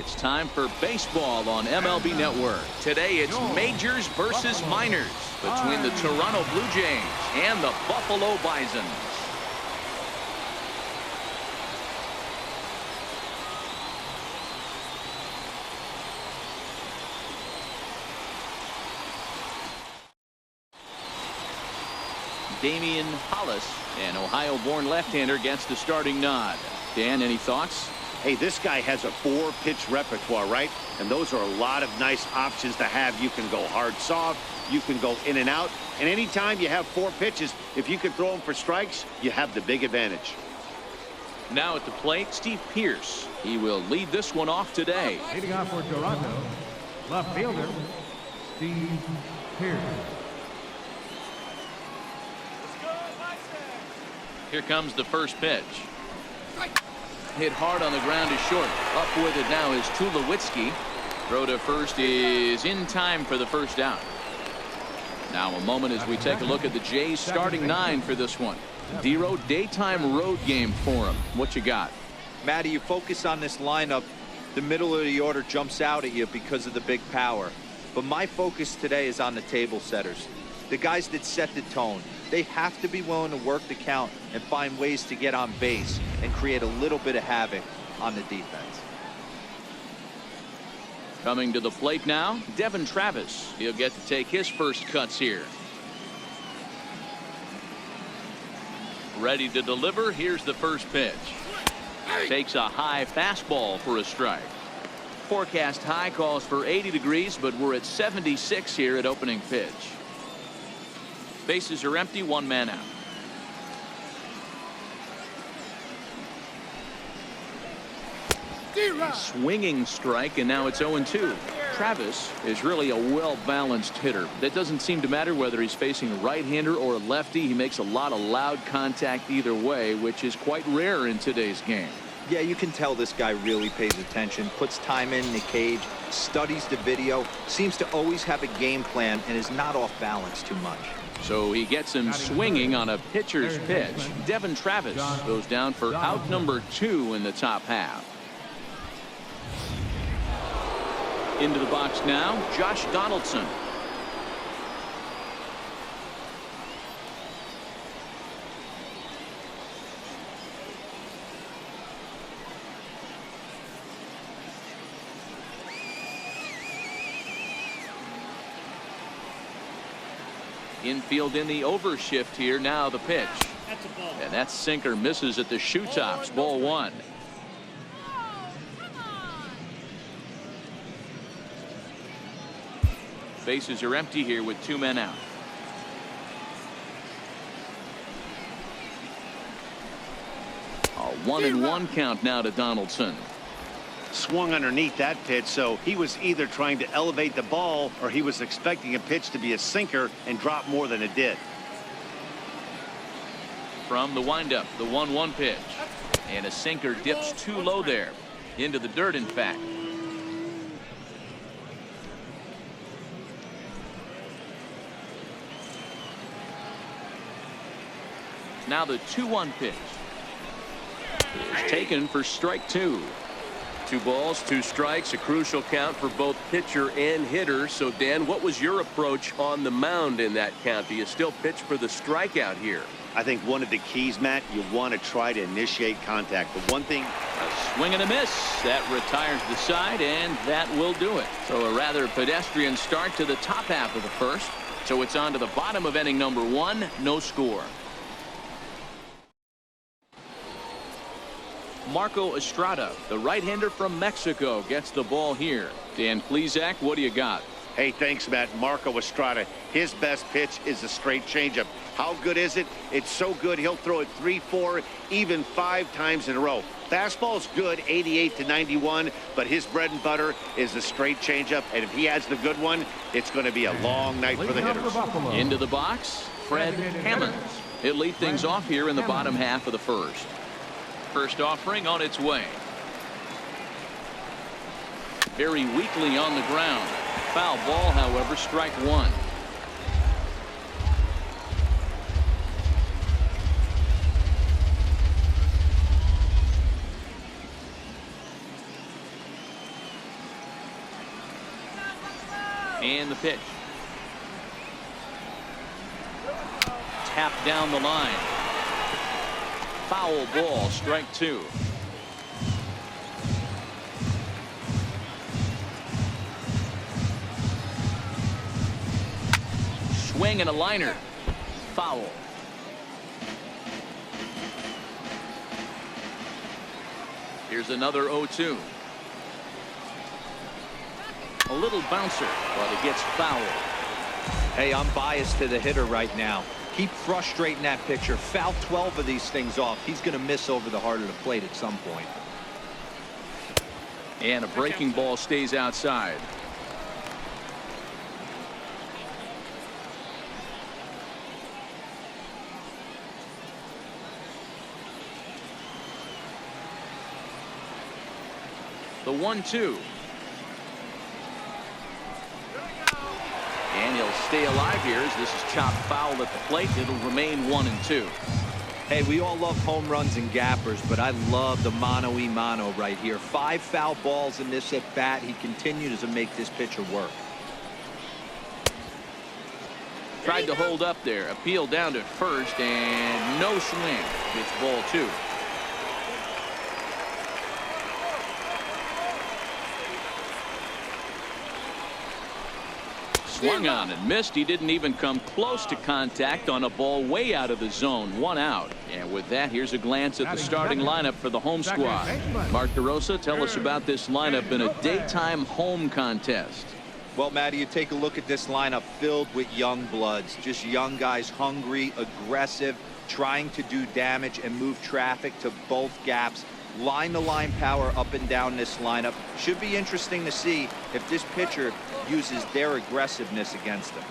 It's time for baseball on MLB Network. Today it's majors versus minors between the Toronto Blue Jays and the Buffalo Bisons. Damian Hollis, an Ohio-born left-hander, gets the starting nod. Dan, any thoughts? Hey, this guy has a 4-pitch repertoire, right? And those are a lot of nice options to have. You can go hard, soft. You can go in and out. And anytime you have 4 pitches, if you can throw them for strikes, you have the big advantage. Now at the plate, Steve Pearce. He will lead this one off today. Leading off for Toronto, left fielder, Steve Pearce. Here comes the first pitch. Hit hard on the ground is short. Up with it now is Tulowitzki. Throw to first is in time for the first out. Now a moment as we take a look at the Jays starting 9 for this one. Dero, daytime road game for him. What you got? Matty, you focus on this lineup, the middle of the order jumps out at you because of the big power. But my focus today is on the table setters, the guys that set the tone. They have to be willing to work the count and find ways to get on base and create a little bit of havoc on the defense. Coming to the plate now, Devin Travis. He'll get to take his first cuts here. Ready to deliver. Here's the first pitch. Takes a high fastball for a strike. Forecast high calls for 80 degrees, but we're at 76 here at opening pitch. Bases are empty, 1 man out. Swinging strike, and now it's 0-2. Travis is really a well-balanced hitter. That doesn't seem to matter whether he's facing a right-hander or a lefty. He makes a lot of loud contact either way, which is quite rare in today's game. Yeah, you can tell this guy really pays attention, puts time in the cage, studies the video, seems to always have a game plan, and is not off balance too much. So he gets him swinging on a pitcher's pitch. Devin Travis goes down for out number 2 in the top half. Into the box now, Josh Donaldson. Infield in the overshift here. Now the pitch. And that sinker misses at the shoe tops. Ball 1. Bases are empty here with 2 men out. A 1-1 count now to Donaldson. Swung underneath that pitch, so he was either trying to elevate the ball or he was expecting a pitch to be a sinker and drop more than it did. From the windup, the 1-1 pitch. And a sinker dips too low there. Into the dirt, in fact. Now the 2-1 pitch is taken for strike 2. 2 balls, 2 strikes, a crucial count for both pitcher and hitter. So, Dan, what was your approach on the mound in that count? Do you still pitch for the strikeout here? I think one of the keys, Matt, you want to try to initiate contact. The one thing. A swing and a miss. That retires the side, and that will do it. So a rather pedestrian start to the top half of the first. So it's on to the bottom of inning number 1. No score. Marco Estrada, the right-hander from Mexico, gets the ball here. Dan Plesac, what do you got? Hey, thanks, Matt. Marco Estrada, his best pitch is a straight changeup. How good is it? It's so good he'll throw it 3, 4, even 5 times in a row. Fastball's good, 88 to 91, but his bread and butter is a straight changeup, and if he has the good one, it's going to be a long night for the hitters. Into the box, Fred Hammonds. He'll lead things off here in the bottom half of the first. First offering on its way. Very weakly on the ground. Foul ball, however, strike 1. And the pitch. Tapped down the line. Foul ball, strike 2. Swing and a liner. Foul. Here's another 0-2. A little bouncer, but it gets fouled. Hey, I'm biased to the hitter right now. Keep frustrating that pitcher. Foul 12 of these things off. He's going to miss over the heart of the plate at some point. And a breaking ball stays outside. The 1-2. And he'll stay alive here as this is chopped foul at the plate. It'll remain 1-2. Hey, we all love home runs and gappers, but I love the mano-y-mano right here. 5 foul balls in this at bat. He continues to make this pitcher work. Tried to hold up there. Appeal down to first and no swing. It's ball 2. Swung on and missed. He didn't even come close to contact on a ball way out of the zone. 1 out. And with that, here's a glance at the starting lineup for the home squad. Mark DeRosa, tell us about this lineup in a daytime home contest. Well, Matty, you take a look at this lineup filled with young bloods. Just young guys, hungry, aggressive, trying to do damage and move traffic to both gaps. Line-to-line power up and down this lineup. Should be interesting to see if this pitcher uses their aggressiveness against them.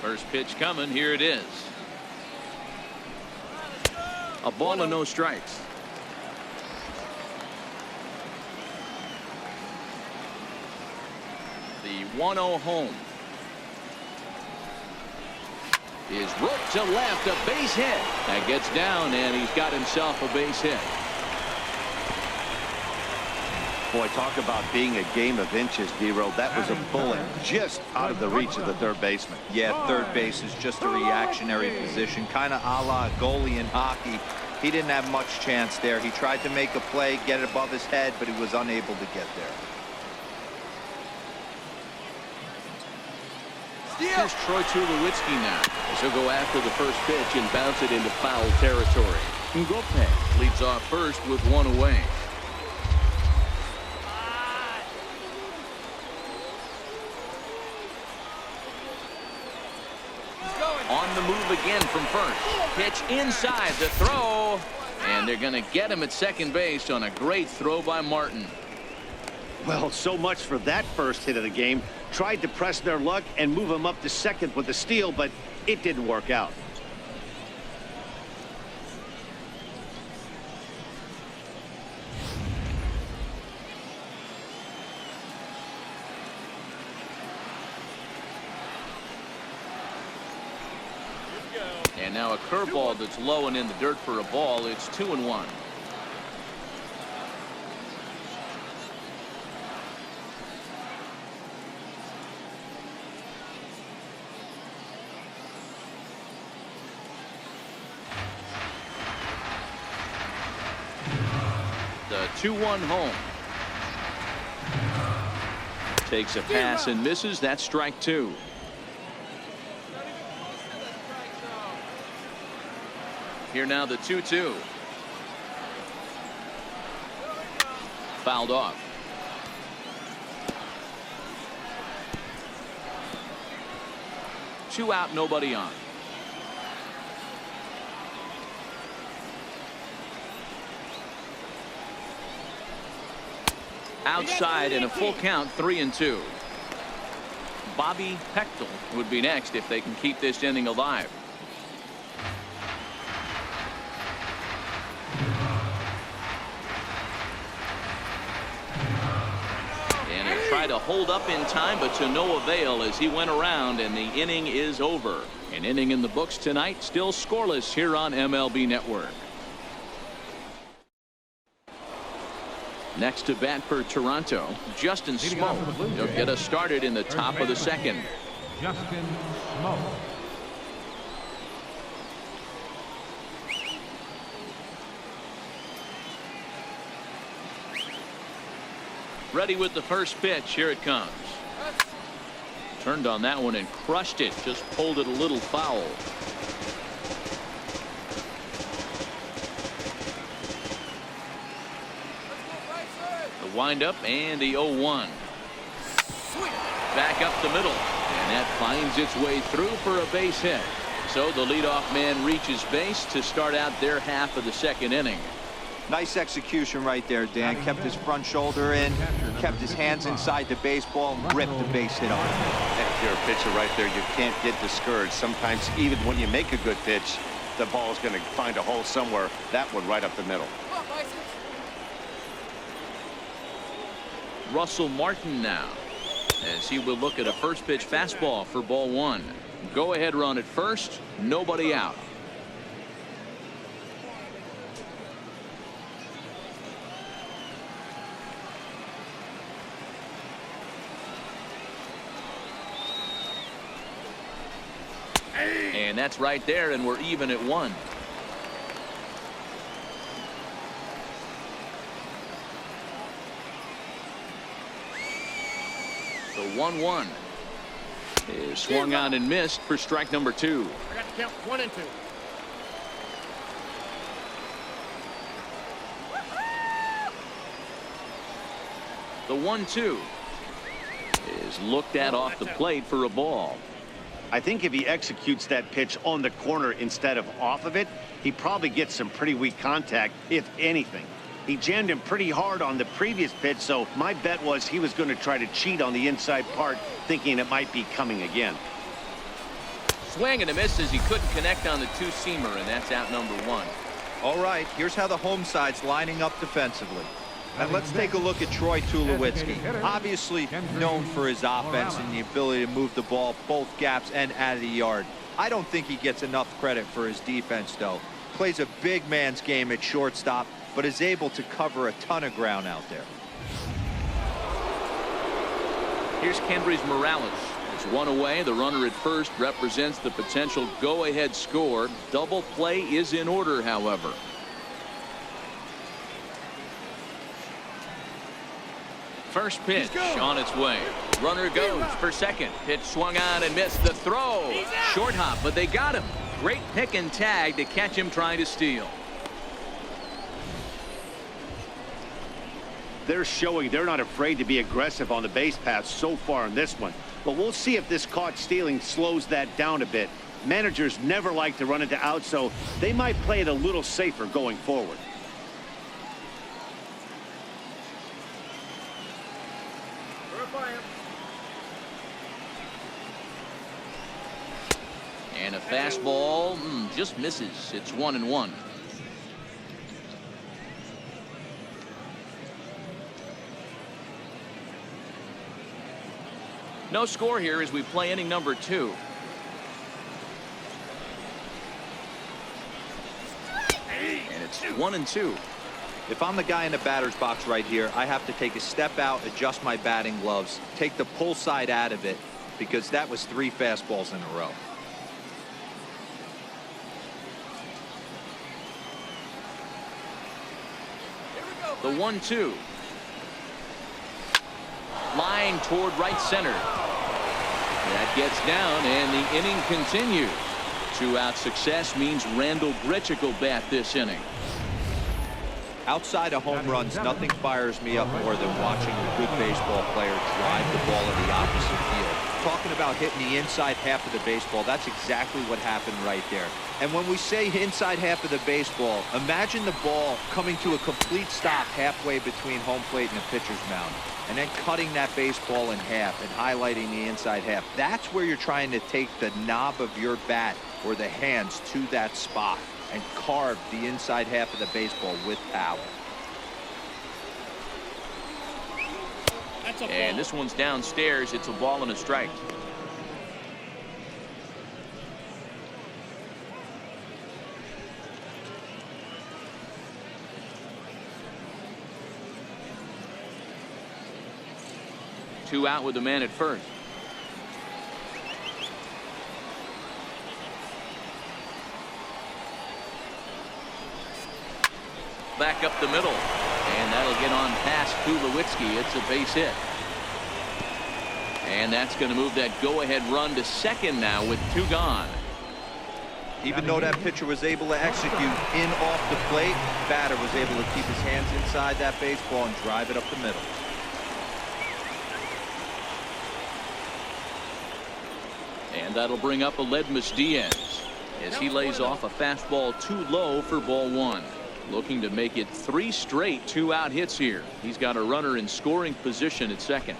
First pitch coming. Here it is. A ball and no strikes. The 1-0 home. Is roped to left, a base hit. That gets down, and he's got himself a base hit. Boy, talk about being a game of inches, D-Roll. That was a bullet just out of the reach of the third baseman. Yeah, third base is just a reactionary position, kind of a la goalie in hockey. He didn't have much chance there. He tried to make a play, get it above his head, but he was unable to get there. Here's Troy Tulowitzki now, as he'll go after the first pitch and bounce it into foul territory. Ngope leads off first with 1 away. On the move again from first. Pitch inside, the throw, and they're going to get him at second base on a great throw by Martin. Well, so much for that first hit of the game. Tried to press their luck and move him up to second with the steal, but it didn't work out. And now a curveball that's low and in the dirt for a ball. It's 2-1. The 2-1 home. Takes a pass and misses. That's strike 2. Here now the 2-2. Fouled off. Two out, nobody on. Outside in a full count, 3-2. Bobby Pechtel would be next if they can keep this inning alive. And he tried to hold up in time, but to no avail as he went around, and the inning is over. An inning in the books tonight, still scoreless here on MLB Network. Next to bat for Toronto, Justin Smoke. He'll get us started in the top of the second. Justin Smoke. Ready with the first pitch. Here it comes. Turned on that one and crushed it. Just pulled it a little foul. The windup and the 0-1. Back up the middle. And that finds its way through for a base hit. So the leadoff man reaches base to start out their half of the second inning. Nice execution right there, Dan. Kept his front shoulder in, kept his hands inside the baseball, and ripped the base hit on it. If you're a pitcher right there, you can't get discouraged. Sometimes even when you make a good pitch, the ball's going to find a hole somewhere. That one right up the middle. Russell Martin now, as he will look at a first pitch fastball for ball one. Go ahead run at first, nobody out. And that's right there, and we're even at 1. The 1-1 is swung on and missed for strike number 2. I got to count 1 and 2. The 1-2 is looked at off the plate for a ball. I think if he executes that pitch on the corner instead of off of it, he probably gets some pretty weak contact, if anything. He jammed him pretty hard on the previous pitch, so my bet was he was going to try to cheat on the inside part, thinking it might be coming again. Swing and a miss as he couldn't connect on the two-seamer, and that's out number 1. All right, here's how the home side's lining up defensively. And let's take a look at Troy Tulowitzki. Obviously known for his offense and the ability to move the ball both gaps and out of the yard. I don't think he gets enough credit for his defense, though. Plays a big man's game at shortstop, but is able to cover a ton of ground out there. Here's Kendrys Morales. It's 1 away. The runner at first represents the potential go-ahead score. Double play is in order, however. First pitch on its way. Runner goes for second. Pitch swung on and missed. The throw. Short hop, but they got him. Great pick and tag to catch him trying to steal. They're showing they're not afraid to be aggressive on the base paths so far in this one. But we'll see if this caught stealing slows that down a bit. Managers never like to run into outs, so they might play it a little safer going forward. And a fastball just misses. It's 1-1. No score here as we play inning number 2. And it's 1-2. If I'm the guy in the batter's box right here, I have to take a step out, adjust my batting gloves, take the pull side out of it, because that was 3 fastballs in a row. The 1-2. Line toward right center. That gets down, and the inning continues. 2-out success means Randall Grichuk will bat this inning. Outside of home runs, nothing fires me up more than watching a good baseball player drive the ball in the opposite field. Talking about hitting the inside half of the baseball, that's exactly what happened right there. And when we say inside half of the baseball, imagine the ball coming to a complete stop halfway between home plate and the pitcher's mound, and then cutting that baseball in half and highlighting the inside half. That's where you're trying to take the knob of your bat or the hands to that spot and carve the inside half of the baseball with power. And this one's downstairs. It's a ball and a strike. 2 out with the man at first. Back up the middle, and that'll get on past Tulowitzki. It's a base hit. And that's going to move that go-ahead run to second now with 2 gone. Even though that pitcher was able to execute in off the plate, batter was able to keep his hands inside that baseball and drive it up the middle. And that'll bring up Aledmus Diaz as he lays off a fastball too low for ball 1. Looking to make it 3 straight 2-out hits here. He's got a runner in scoring position at second.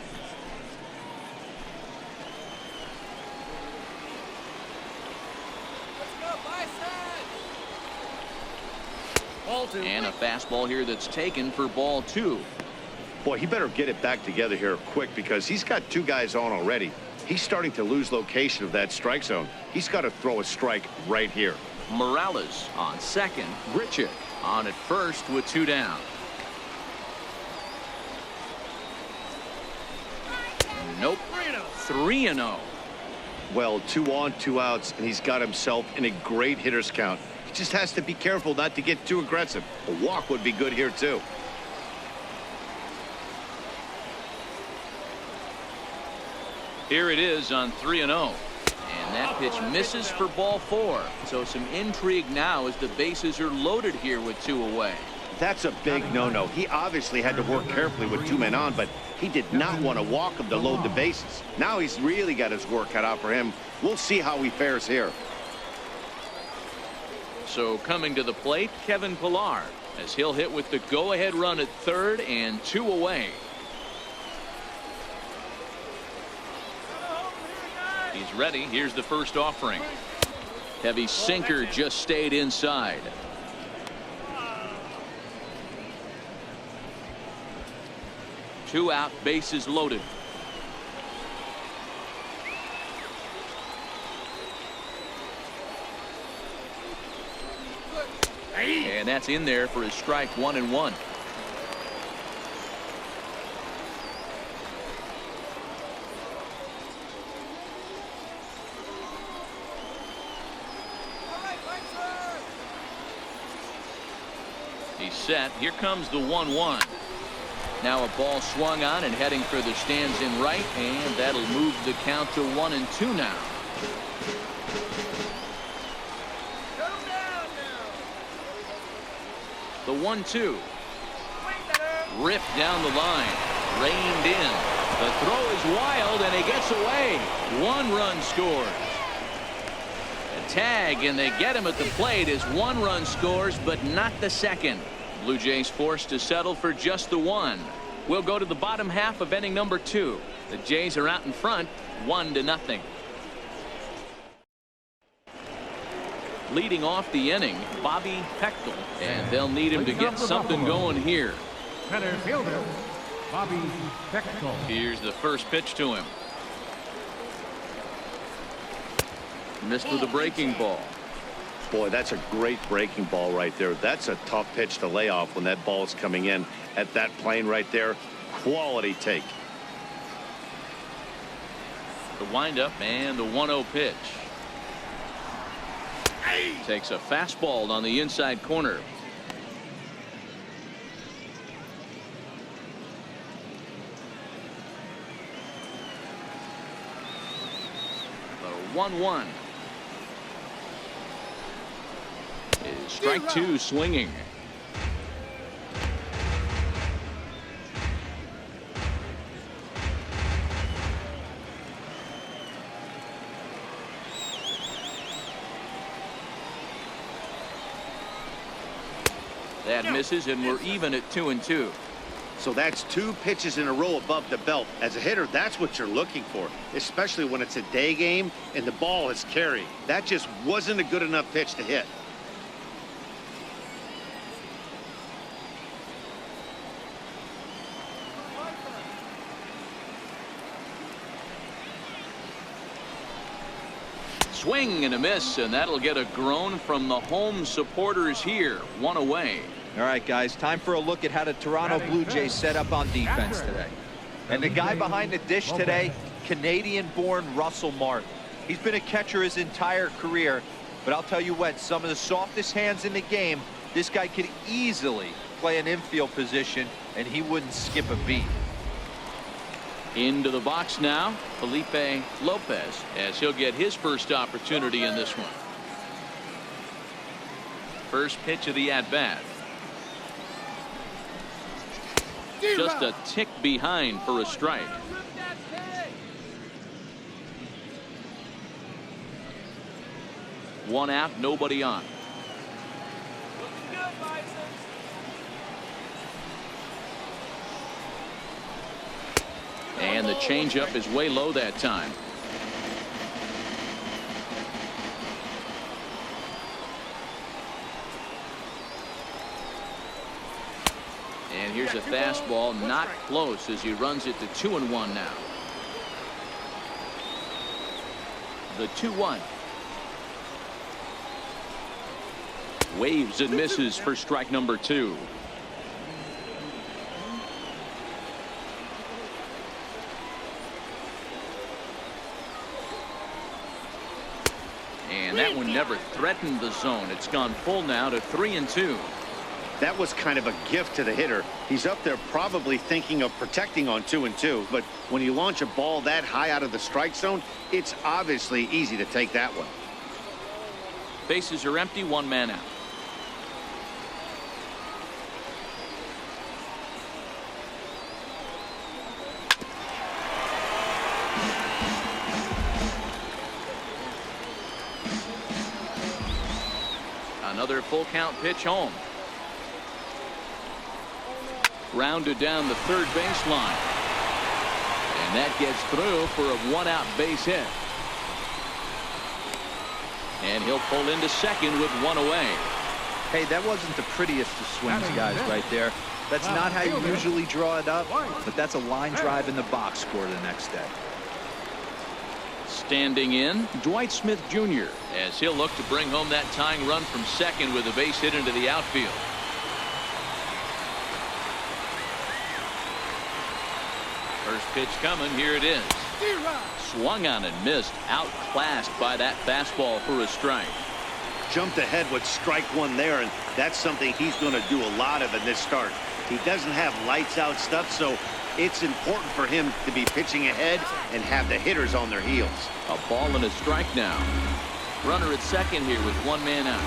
And a fastball here that's taken for ball 2. Boy, he better get it back together here quick because he's got 2 guys on already. He's starting to lose location of that strike zone. He's got to throw a strike right here. Morales on second. Grichuk on at first with 2 down. Nope. 3-0. Well, 2 on, 2 outs, and he's got himself in a great hitter's count. He just has to be careful not to get too aggressive. A walk would be good here, too. Here it is on 3-0. And that pitch misses for ball 4. So some intrigue now as the bases are loaded here with 2 away. That's a big no-no. He obviously had to work carefully with 2 men on, but he did not want to walk him to load the bases. Now he's really got his work cut out for him. We'll see how he fares here. So coming to the plate, Kevin Pillar, as he'll hit with the go-ahead run at third and 2 away. He's ready. Here's the first offering. Heavy sinker just stayed inside. Two out, bases loaded. And that's in there for his strike 1-1. He's set. Here comes the 1-1. Now a ball swung on and heading for the stands in right, and that'll move the count to 1-2 now. The 1-2. Ripped down the line. Reined in. The throw is wild, and he gets away. 1 run scores. A tag, and they get him at the plate as 1 run scores, but not the second. Blue Jays forced to settle for just the 1. We'll go to the bottom half of inning number 2. The Jays are out in front, 1-0. Leading off the inning, Bobby Pechtel, and they'll need him to get something going here. Center fielder, Bobby Pechtel. Here's the first pitch to him. Missed with a breaking ball. Boy, that's a great breaking ball right there. That's a tough pitch to lay off when that ball is coming in at that plane right there. Quality take. The windup and the 1-0 pitch. Takes a fastball on the inside corner. The 1-1. Is strike 2 swinging. That misses, and we're even at 2-2. So that's 2 pitches in a row above the belt. As a hitter, that's what you're looking for, especially when it's a day game and the ball is carried. That just wasn't a good enough pitch to hit. Swing and a miss, and that'll get a groan from the home supporters here. 1 away. All right, guys, time for a look at how the Toronto Blue Jays set up on defense today. And the guy behind the dish today, Canadian-born Russell Martin. He's been a catcher his entire career, but I'll tell you what, some of the softest hands in the game, this guy could easily play an infield position, and he wouldn't skip a beat. Into the box now, Felipe Lopez, as he'll get his first opportunity in this one. First pitch of the at-bat. Just a tick behind for a strike. One out, nobody on. And the changeup is way low that time. And here's a fastball, not close, as he runs it to 2-1 now. The 2-1. Waves and misses for strike number 2. And that one never threatened the zone. It's gone full now to 3-2. That was kind of a gift to the hitter. He's up there probably thinking of protecting on 2-2, but when you launch a ball that high out of the strike zone, it's obviously easy to take that one. Bases are empty, one man out. Another full count pitch home. Rounded down the third baseline. And that gets through for a one-out base hit. And he'll pull into second with one away. Hey, that wasn't the prettiest of swings, guys, right there. That's not how you usually draw it up, but that's a line drive in the box score the next day. Standing in, Dwight Smith Jr., as he'll look to bring home that tying run from second with a base hit into the outfield. First pitch coming. Here it is. Swung on and missed. Outclassed by that fastball for a strike. Jumped ahead with strike one there, and that's something he's going to do a lot of in this start. He doesn't have lights out stuff, so it's important for him to be pitching ahead and have the hitters on their heels. A ball and a strike now. Runner at second here with one man out.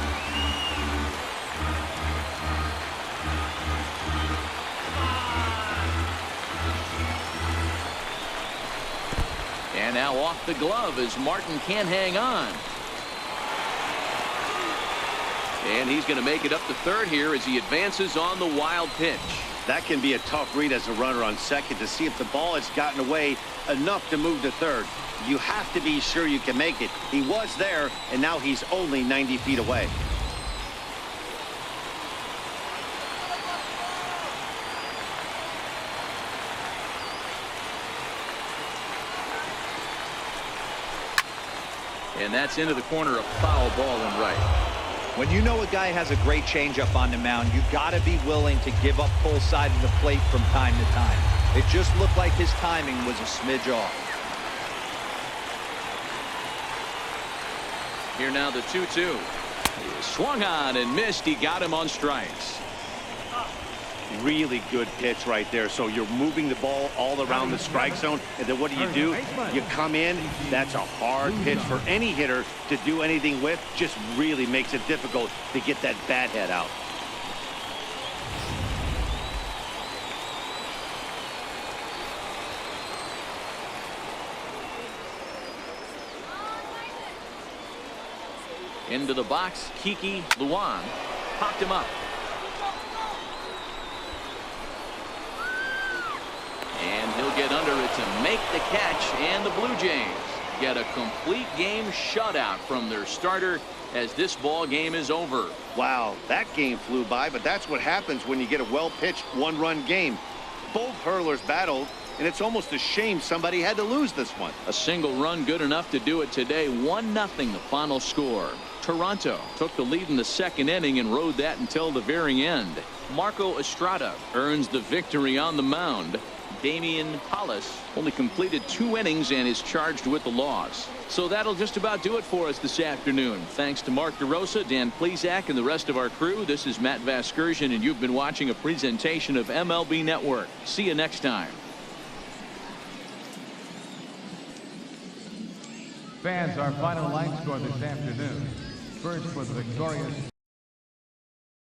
And now off the glove as Martin can't hang on. And he's going to make it up to third here as he advances on the wild pitch. That can be a tough read as a runner on second to see if the ball has gotten away enough to move to third. You have to be sure you can make it. He was there, and now he's only 90 feet away. And that's into the corner, a foul ball and right. When you know a guy has a great changeup on the mound, you got to be willing to give up full side of the plate from time to time. It just looked like his timing was a smidge off. Here now the 2-2. He swung on and missed. He got him on strikes. Really good pitch right there. So you're moving the ball all around the strike zone, and then what do? You come in. That's a hard pitch for any hitter to do anything with. Just really makes it difficult to get that bat head out. Into the box, Kiki Luan popped him up. And he'll get under it to make the catch, and the Blue Jays get a complete game shutout from their starter as this ball game is over. Wow, that game flew by, but that's what happens when you get a well-pitched one-run game. Both hurlers battled, and it's almost a shame somebody had to lose this one. A single run good enough to do it today. 1-0 the final score. Toronto took the lead in the second inning and rode that until the very end. Marco Estrada earns the victory on the mound. Damian Hollis only completed 2 innings and is charged with the loss. So that'll just about do it for us this afternoon. Thanks to Mark DeRosa, Dan Plesac, and the rest of our crew. This is Matt Vasgersian, and you've been watching a presentation of MLB Network. See you next time. Fans, our final line score this afternoon. First for the victorious